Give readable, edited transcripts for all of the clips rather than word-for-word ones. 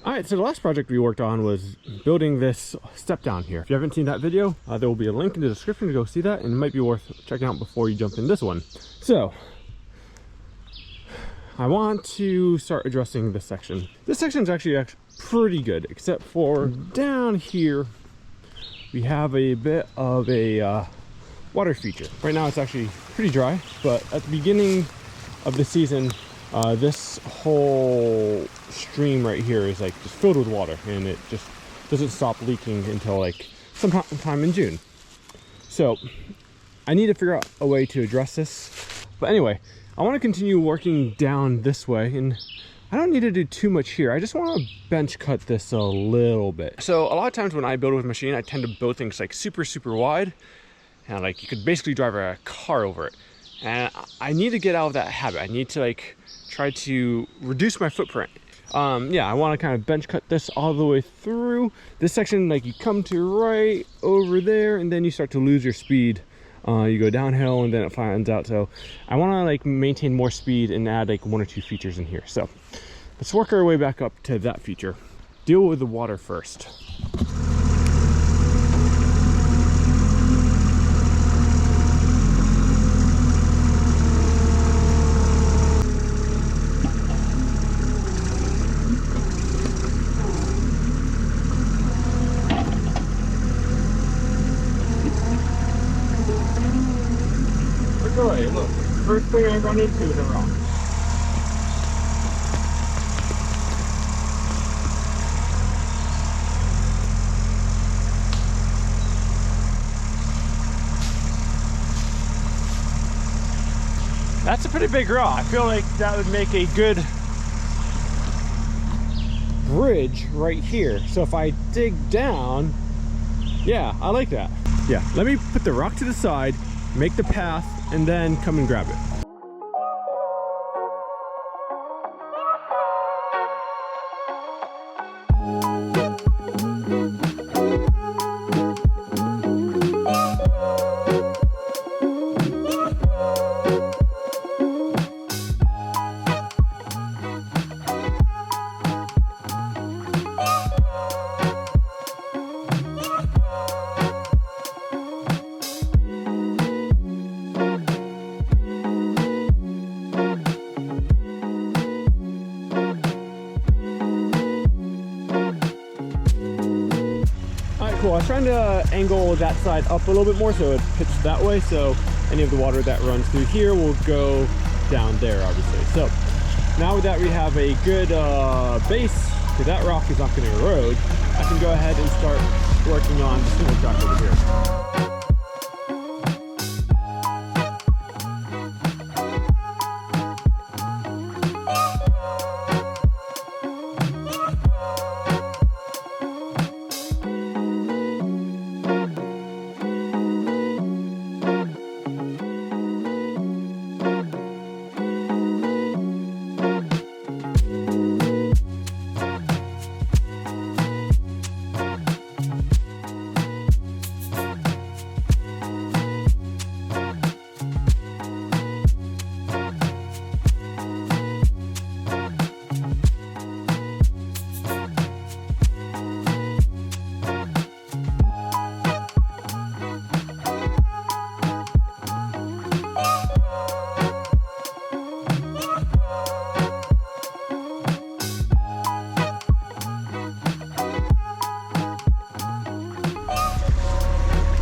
All right, so the last project we worked on was building this step down here. If you haven't seen that video, there will be a link in the description to go see that, and it might be worth checking out before you jump in this one. So I want to start addressing this section. This section is actually pretty good, except for down here we have a bit of a water feature. Right now it's actually pretty dry, but at the beginning of the season, this whole stream right here is like just filled with water, and it just doesn't stop leaking until like sometime in June. So I need to figure out a way to address this. But anyway, I want to continue working down this way, and I don't need to do too much here. I just want to bench cut this a little bit. So a lot of times when I build with a machine, I tend to build things like super wide, and like you could basically drive a car over it. And I need to get out of that habit. I need to like try to reduce my footprint. Yeah, I want to kind of bench cut this all the way through. This section, like you come to right over there, and then you start to lose your speed. You go downhill and then it flattens out. So I want to like maintain more speed and add like 1 or 2 features in here. So let's work our way back up to that feature. Deal with the water first. Look, first thing I run into is a rock. That's a pretty big rock. I feel like that would make a good bridge right here. So if I dig down, yeah, I like that. Yeah, let me put the rock to the side, make the path, and then come and grab it. Cool. I was trying to angle that side up a little bit more so it pitches that way, so any of the water that runs through here will go down there, obviously. So now that we have a good base, because that rock is not going to erode, I can go ahead and start working on the single track over here.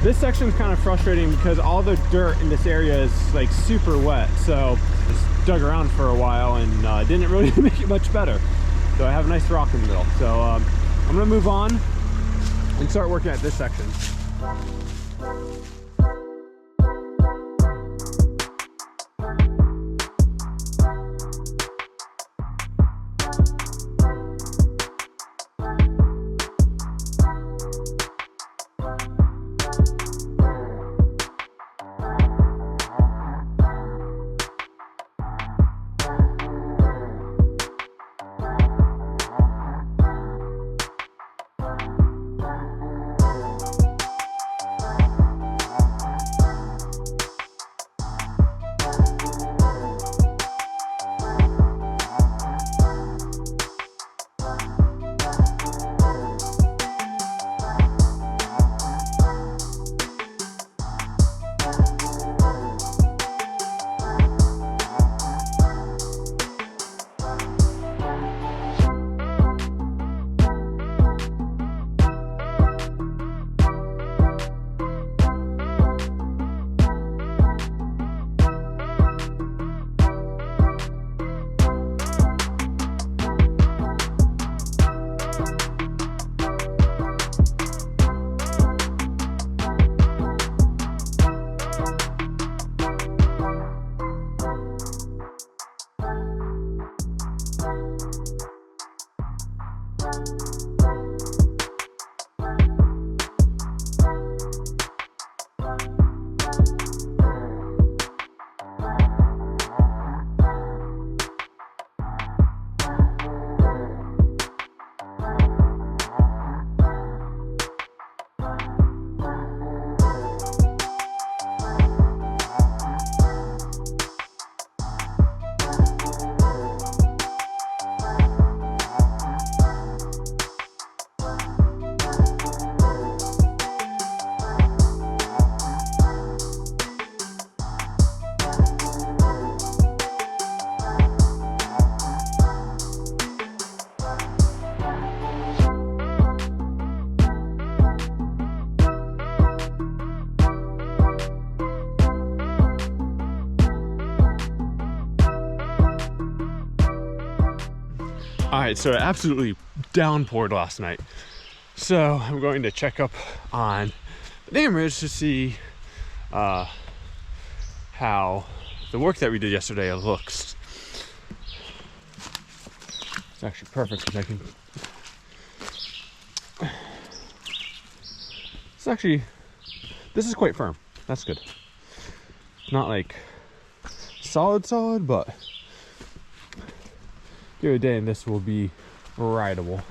This section is kind of frustrating because all the dirt in this area is like super wet. So just dug around for a while and didn't really make it much better. So I have a nice rock in the middle. So I'm gonna move on and start working at this section. All right, so it absolutely downpoured last night. So I'm going to check up on the damage to see how the work that we did yesterday looks. It's actually perfect because I can. It's actually, this is quite firm. That's good. Not like solid, but give it a day and this will be rideable.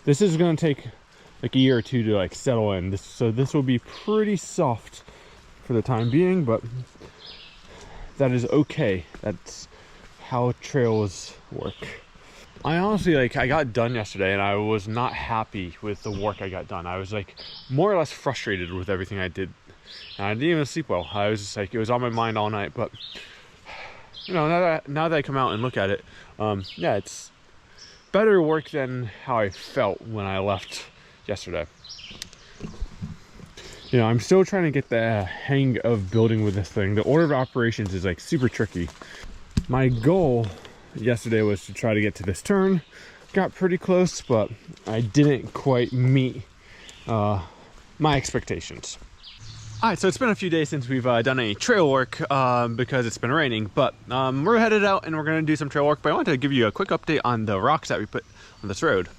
This is going to take like a year or two to like settle in. So this will be pretty soft for the time being, but that is okay. That's how trails work. I honestly, I got done yesterday and I was not happy with the work I got done. I was like more or less frustrated with everything I did. And I didn't even sleep well. I was just like, it was on my mind all night, but you know, now that I come out and look at it, yeah, it's better work than how I felt when I left yesterday. You know, I'm still trying to get the hang of building with this thing. The order of operations is like super tricky. My goal yesterday was to try to get to this turn. Got pretty close, but I didn't quite meet my expectations. All right, so it's been a few days since we've done any trail work because it's been raining, but we're headed out and we're gonna do some trail work, but I wanted to give you a quick update on the rocks that we put on this road.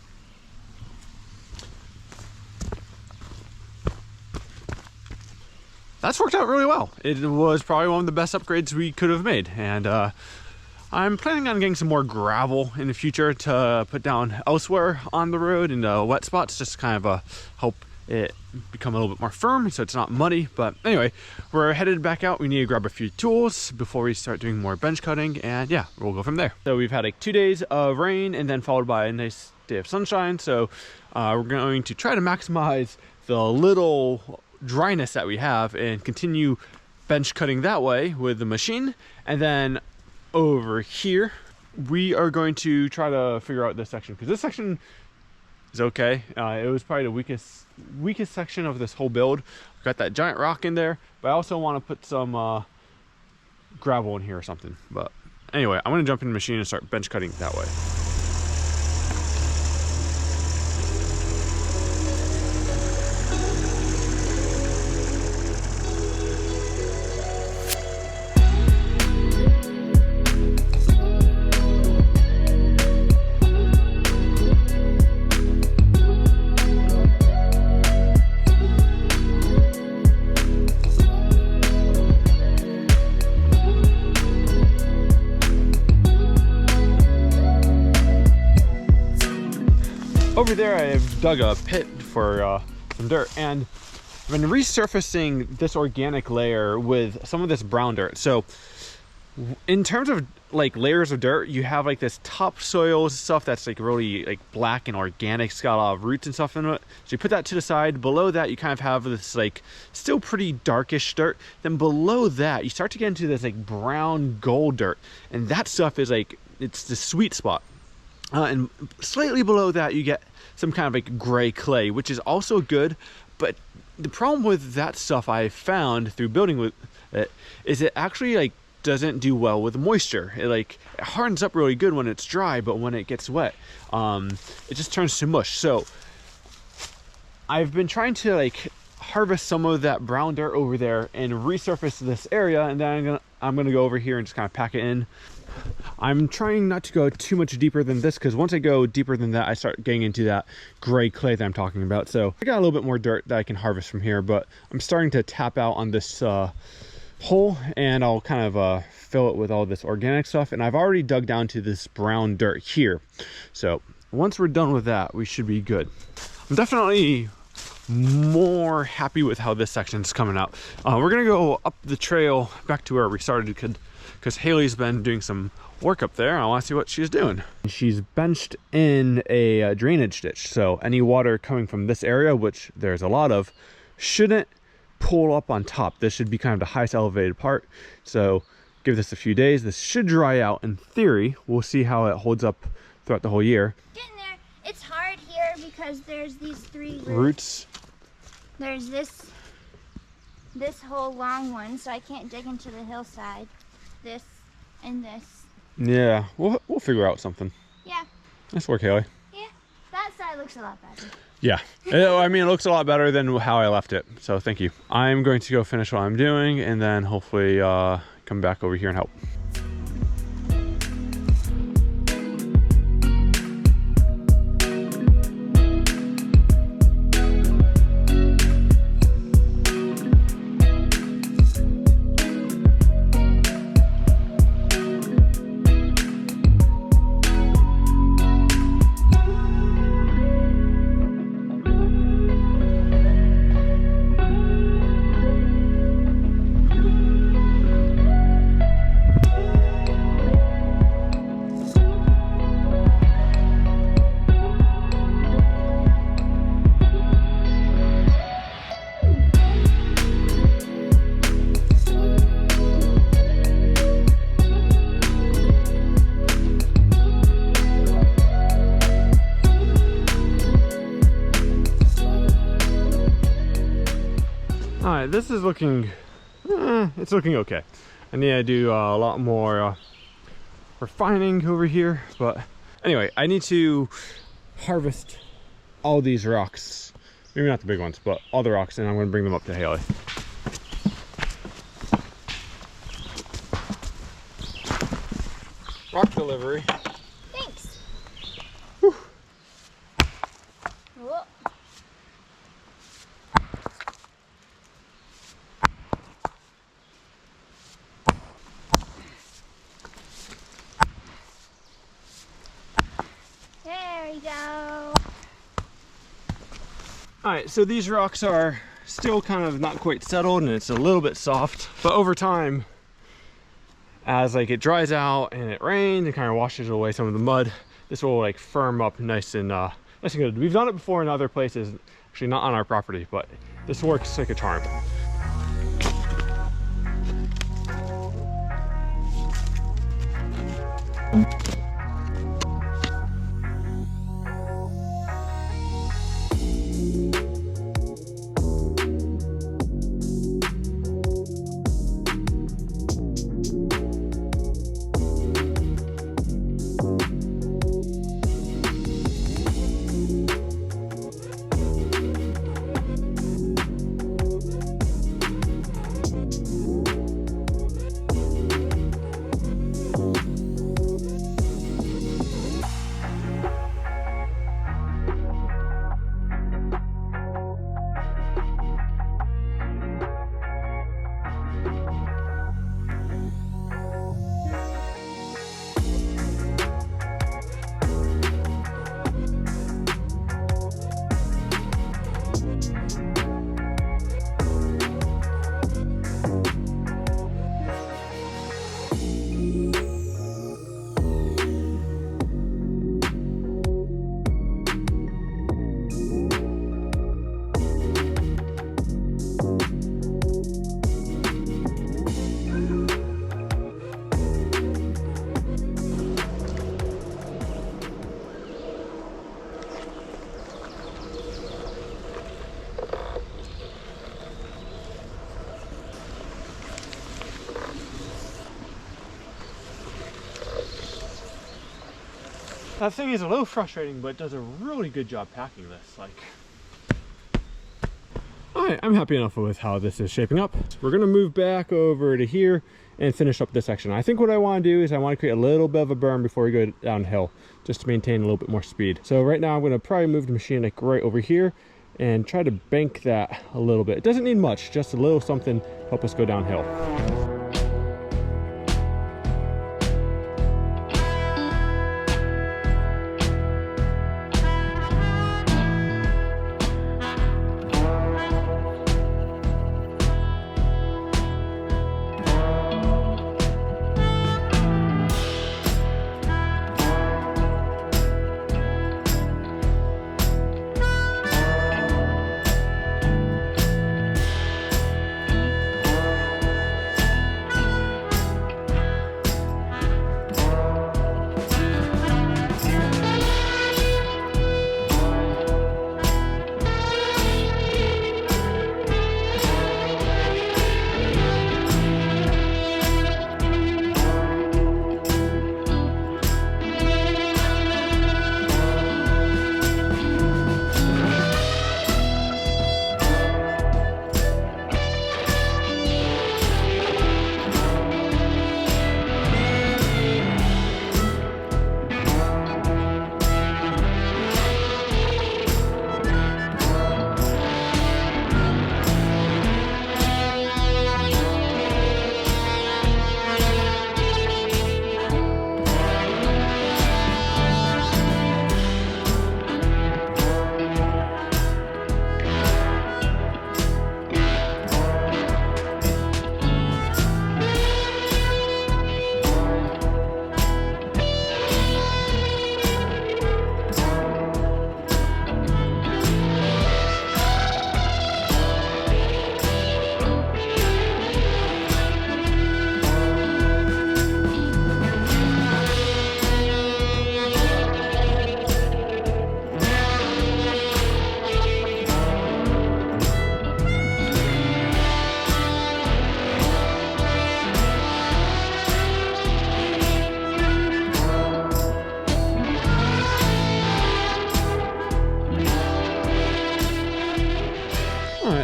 That's worked out really well. It was probably one of the best upgrades we could have made, and I'm planning on getting some more gravel in the future to put down elsewhere on the road in the wet spots, just to kind of help it become a little bit more firm so it's not muddy. But anyway, we're headed back out. We need to grab a few tools before we start doing more bench cutting, and yeah, we'll go from there. So we've had like 2 days of rain and then followed by a nice day of sunshine, so we're going to try to maximize the little dryness that we have and continue bench cutting that way with the machine. And then over here we are going to try to figure out this section, because this section is okay. It was probably the weakest section of this whole build. Got that giant rock in there, but I also want to put some gravel in here or something. But anyway, I'm going to jump in the machine and start bench cutting that way. Over there, I've dug a pit for some dirt, and I've been resurfacing this organic layer with some of this brown dirt. So in terms of like layers of dirt, you have like this topsoil stuff that's like really like black and organic. It's got a lot of roots and stuff in it. So you put that to the side. Below that, you kind of have this like still pretty darkish dirt. Then below that, you start to get into this like brown gold dirt, and that stuff is like, it's the sweet spot. And slightly below that, you get some kind of like gray clay, which is also good. But the problem with that stuff I found through building with it is it actually like doesn't do well with moisture. It hardens up really good when it's dry, but when it gets wet, it just turns to mush. So I've been trying to like harvest some of that brown dirt over there and resurface this area, and then I'm gonna go over here and just kind of pack it in. I'm trying not to go too much deeper than this, because once I go deeper than that, I start getting into that gray clay that I'm talking about. So I got a little bit more dirt that I can harvest from here, but I'm starting to tap out on this hole, and I'll kind of fill it with all this organic stuff. And I've already dug down to this brown dirt here. So once we're done with that, we should be good. I'm definitely more happy with how this section's coming out. We're gonna go up the trail back to where we started, because Haley's been doing some work up there. I want to see what she's doing. She's benched in a drainage ditch, so any water coming from this area, which there's a lot of, shouldn't pull up on top. This should be kind of the highest elevated part. So give this a few days. This should dry out in theory. We'll see how it holds up throughout the whole year. Getting there. It's hard here because there's these three roots. There's this whole long one, so I can't dig into the hillside. This and this. Yeah, we'll figure out something. Yeah. Nice work, Haley. Yeah, that side looks a lot better. Yeah, I mean, it looks a lot better than how I left it, so thank you. I'm going to go finish what I'm doing, and then hopefully come back over here and help. All right, this is looking, it's looking okay. I need to do a lot more refining over here, but anyway, I need to harvest all these rocks. Maybe not the big ones, but all the rocks, and I'm gonna bring them up to Haley. Rock delivery. Thanks. Whew. Whoa. There we go. All right, so these rocks are still kind of not quite settled, and it's a little bit soft, but over time, as like it dries out and it rains, it kind of washes away some of the mud. This will like firm up nice and good. We've done it before in other places, actually not on our property, but this works like a charm. That thing is a little frustrating, but it does a really good job packing this. Like, all right, I'm happy enough with how this is shaping up. We're gonna move back over to here and finish up this section. I think what I want to do is I want to create a little bit of a berm before we go downhill, just to maintain a little bit more speed. So right now I'm going to probably move the machine like right over here and try to bank that a little bit. It doesn't need much, just a little something to help us go downhill.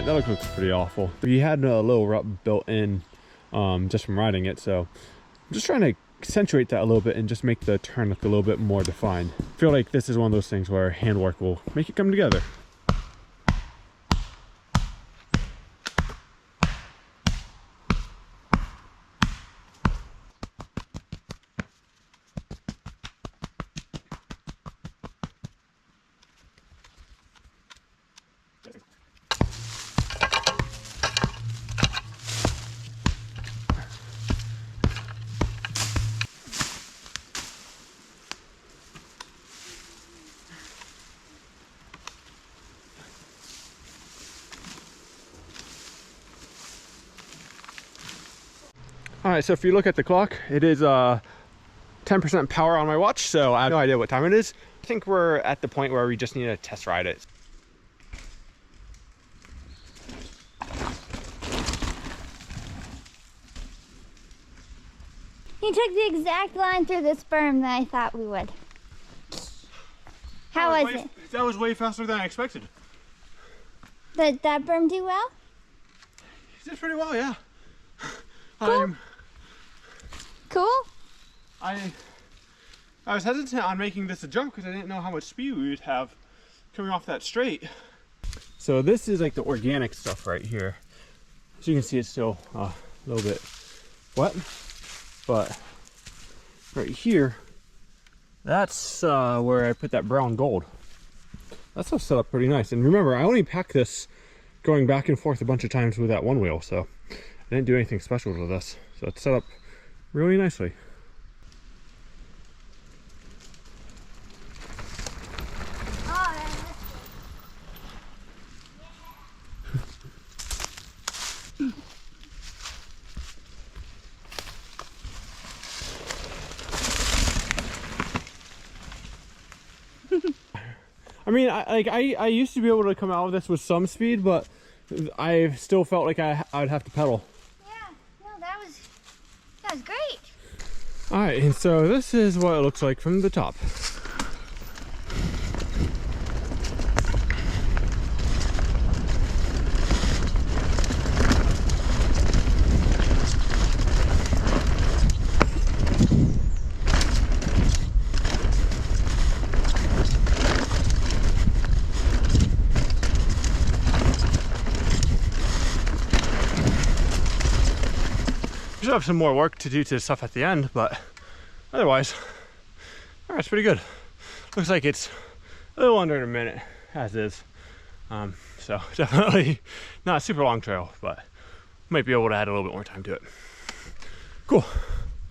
That looks pretty awful. We had a little rut built in just from riding it, so I'm just trying to accentuate that a little bit and just make the turn look a little bit more defined. I feel like this is one of those things where handwork will make it come together. All right, so if you look at the clock, it is 10% power on my watch, so I have no idea what time it is. I think we're at the point where we just need to test ride it. You took the exact line through this berm that I thought we would. How was it? That was way faster than I expected. Did that berm do well? It did pretty well, yeah. Cool. Cool? I was hesitant on making this a jump because I didn't know how much speed we would have coming off that straight. So this is like the organic stuff right here. As you can see, it's still a little bit wet, but right here, that's where I put that brown gold. That's all set up pretty nice. And remember, I only packed this going back and forth a bunch of times with that one wheel, so I didn't do anything special to this. So it's set up really nicely. I mean, I used to be able to come out of this with some speed, but I still felt like I'd have to pedal. Yeah, no, that was great. All right, and so this is what it looks like from the top. still have some more work to do to stuff at the end, but otherwise, all right, it's pretty good. Looks like it's a little under a minute as is. So definitely not a super long trail, but might be able to add a little bit more time to it. Cool.